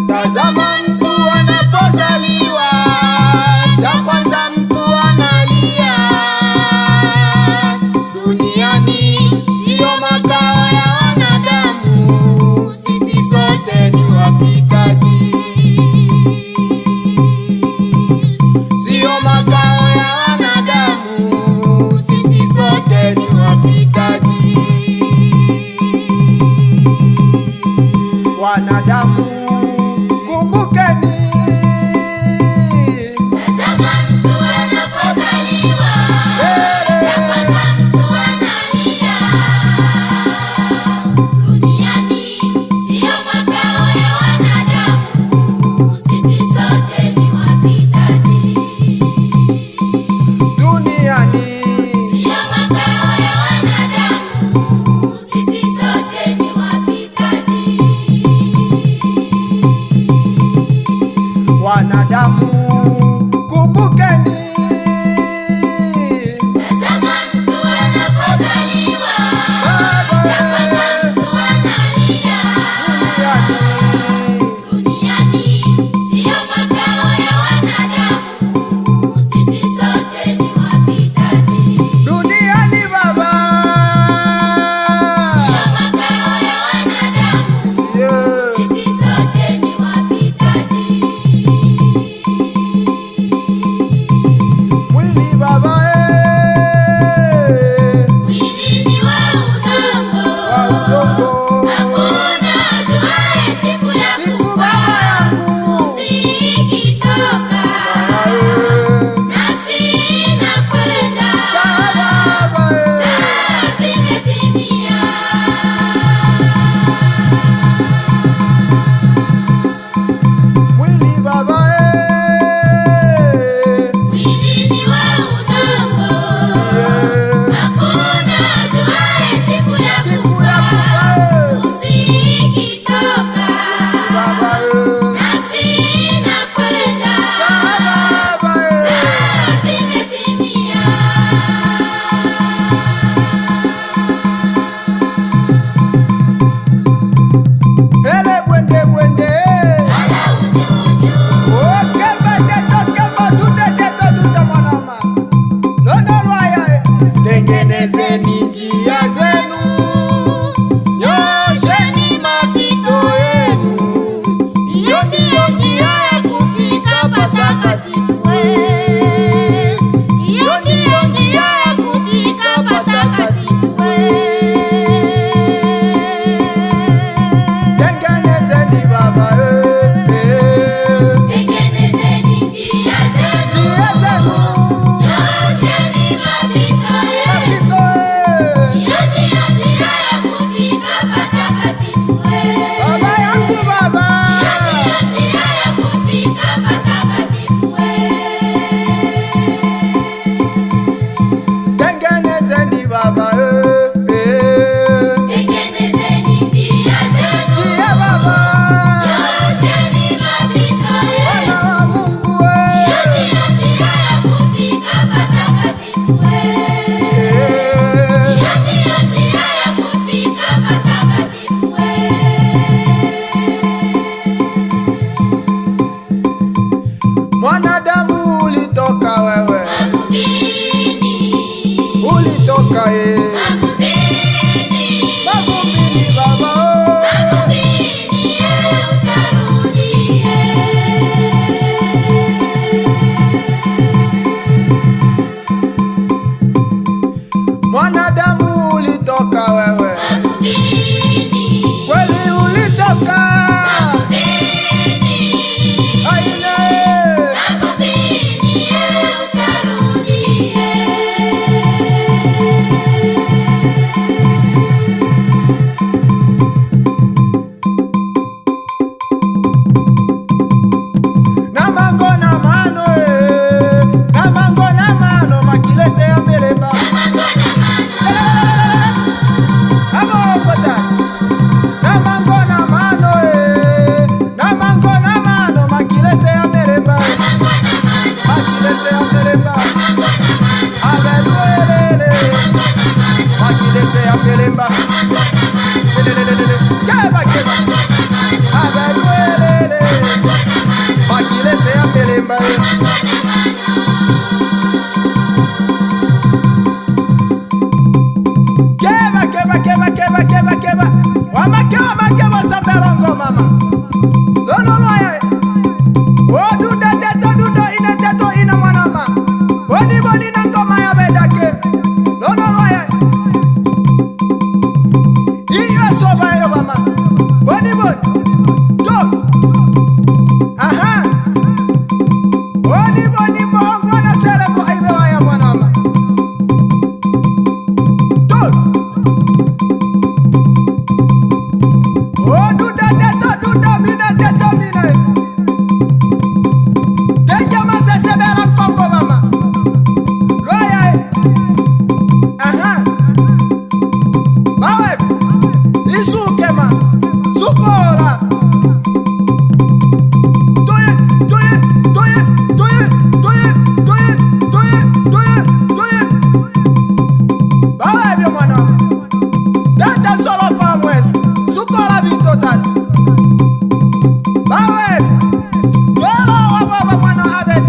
Tazama mtu anapozaliwa, cha kwanza mtu analia. Duniani sio makao ya wanadamu, sisi sote ni wapitaji. Sio makao ya wanadamu, sisi sote ni wapitaji. Wanadamu kumbukeni, tazama mtu anapozaliwa, cha kwanza mtu analia. Duniani sio makao ya wanadamu, sisi sote ni wapitaji. duniani Sio makao ya wanadamu, sisi sote ni wapitaji. wanadamu kumbukeni, Tazama mtu anapozaliwa, cha kwanza mtu analia. Duniani sio makao ya wanadamu, sisi sote ni wapitaji. duniani baba, Sio makao ya wanadamu, yeah. sisi sote ni wapitaji. Mwili baba, Mwili ni wa udongo, wa udongo, hakuna ajuaye siku ya siku kufa. baba yangu, Pumzi ikitoka, nafsi inakwenda, sawa baba, saa zimetimia. mwili baba, Mwili ni wa udongo, hakuna ajuaye siku ya siku kufa. ya kufa, Pumzi ikitoka, baba, nafsi inakwenda, sawa baba, saa zimetimia. hele bwende bwende, Wala ujuju, tengenezeni njia zenu, nyosheni mapito yenu, hiyo ndiyo njia ya kufika patakatifu. Hiyo ndiyo njia ya kufika patakatifu. Tengenezeni baba, tengenezeni njia zenu, njia zenu, nyosheni mapito yenu. mapito Hiyo ndiyo njia ya kufika patakatifu. baba yangu baba, Hiyo ndiyo njia ya kufika patakatifu. tengenezeni baba, Tengenezeni njia zenu, njia baba, nyosheni mapito yenu. wana wa Mungu Hiyo ndiyo njia ya kufika patakatifu. Hiyo ndiyo njia ya kufika patakatifu. mwanadamu ulitoka wewe, Mavumbini, ulitoka mavumbini, mavumbini baba, mavumbini utarudie. mwanadamu ulitoka wewe, Mavumbini, kweli ulitoka mavumbini, aine, mavumbini imba keba wamakeba samberongo mama loloya o dunda teto ina mwanama boni na ngoma ya bedake loloya iyo soba yo mama boni to aha boni mongo na serebo aibe ya mwanama to oh dunda mina denja masa sebera kongo mama loya aha bawe isuke ma sukola toye bawe byo mwana data solo pa mwes sukola bito tatu bawe yolo wababa mwana abet